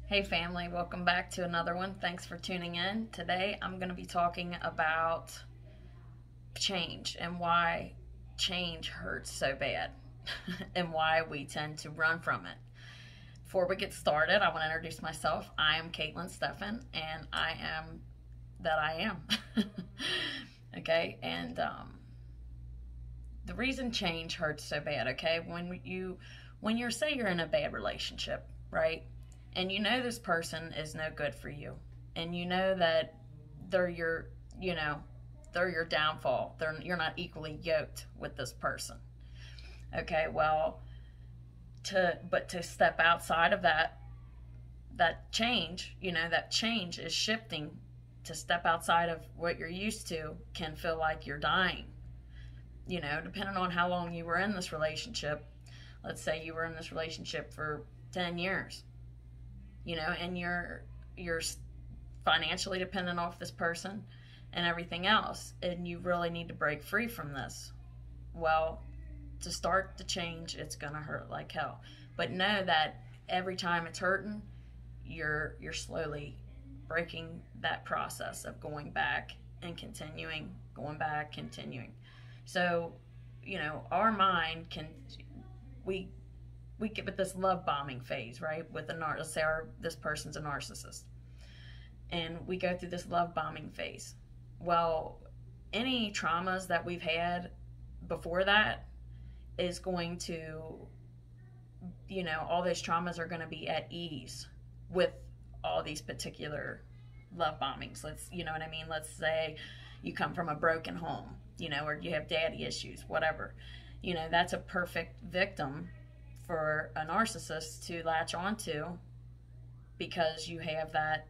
Hey family, welcome back to another one. Thanks for tuning in. Today I'm going to be talking about change and why change hurts so bad and why we tend to run from it. Before we get started, I want to introduce myself. I am Caitlin Steffen and I am that I am. Okay, and the reason change hurts so bad, okay, when you're say you're in a bad relationship, right? And you know this person is no good for you, and you know that they're your you know they're your downfall. You're not equally yoked with this person. Okay, well, to step outside of that change, that change is shifting. To step outside of what you're used to can feel like you're dying, depending on how long you were in this relationship. Let's say you were in this relationship for 10 years, and you're financially dependent off this person and everything else, and you really need to break free from this. Well, to start the change, it's gonna hurt like hell. But know that every time it's hurting, you're slowly breaking that process of going back and continuing, going back, continuing. So, our mind can, we get with this love bombing phase, right? With let's say this person's a narcissist, and we go through this love bombing phase. Well, any traumas that we've had before that is going to, all those traumas are going to be at ease with all these particular love bombings. Let's say you come from a broken home, or you have daddy issues, whatever. That's a perfect victim for a narcissist to latch onto, because you have that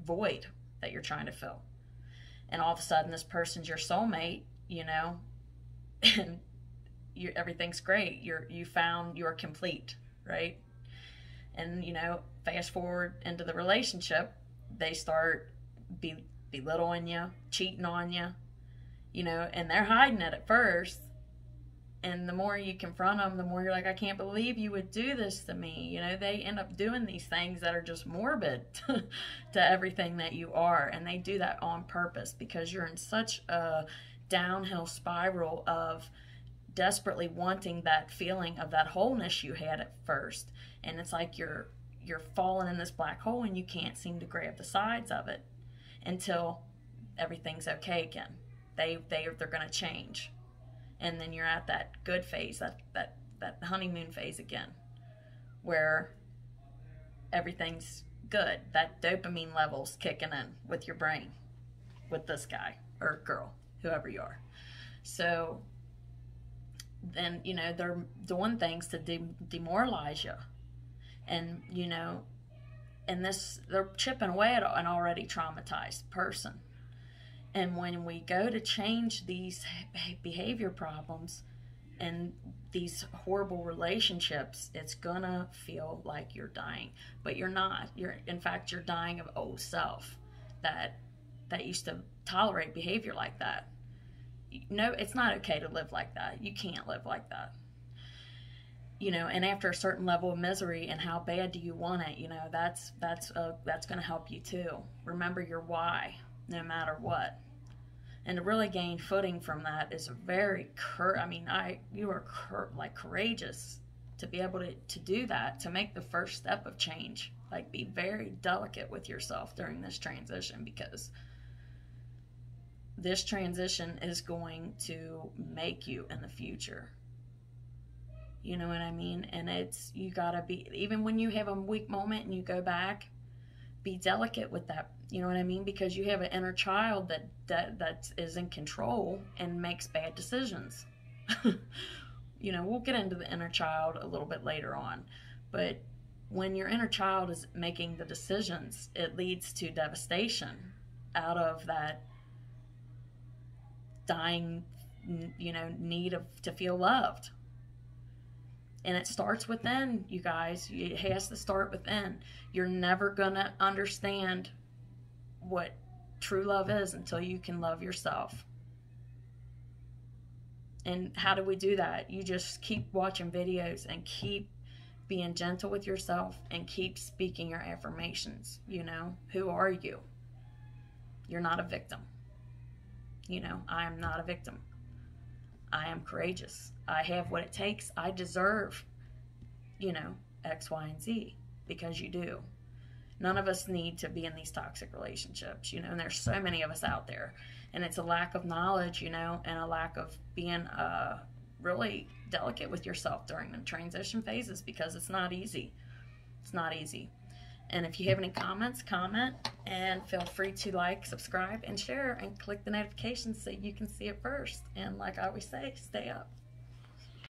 void that you're trying to fill. And all of a sudden this person's your soulmate, and everything's great. You found you're complete, right? And fast forward into the relationship, they start belittling you, cheating on you, and they're hiding it at first. And the more you confront them, the more you're like, I can't believe you would do this to me. They end up doing these things that are just morbid to everything that you are. And they do that on purpose because you're in such a downhill spiral of desperately wanting that feeling of that wholeness you had at first. And it's like you're falling in this black hole and you can't seem to grab the sides of it until everything's okay again. They're going to change. And then you're at that good phase, that honeymoon phase again, where everything's good. That dopamine level's kicking in with your brain, with this guy or girl, whoever you are. So then, they're doing things to demoralize you. And, they're chipping away at an already traumatized person. And when we go to change these behavior problems and these horrible relationships, it's gonna feel like you're dying, but you're not. In fact, you're dying of old self that used to tolerate behavior like that. No, it's not okay to live like that. You can't live like that. And after a certain level of misery, and how bad do you want it? That's gonna help you too. Remember your why, no matter what. And to really gain footing from that is very you are courageous to be able to do that, to make the first step of change. Like, be very delicate with yourself during this transition, because this transition is going to make you in the future. You know what I mean? And you gotta be, even when you have a weak moment and you go back, be delicate with that. You know what I mean? Because you have an inner child that is in control and makes bad decisions. We'll get into the inner child a little bit later on. But when your inner child is making the decisions, it leads to devastation out of that dying, need to feel loved. And it starts within, you guys. It has to start within. You're never going to understand what true love is until you can love yourself. And how do we do that? You just keep watching videos and keep being gentle with yourself, and keep speaking your affirmations. You know, who are you? You're not a victim. You know, I am not a victim. I am courageous. I have what it takes. I deserve, you know, X, Y, and Z, because you do. None of us need to be in these toxic relationships, you know, and there's so many of us out there. And it's a lack of knowledge, you know, and a lack of being really delicate with yourself during the transition phases, because it's not easy. It's not easy. And if you have any comments, comment, and feel free to like, subscribe, and share, and click the notifications so you can see it first. And like I always say, stay up.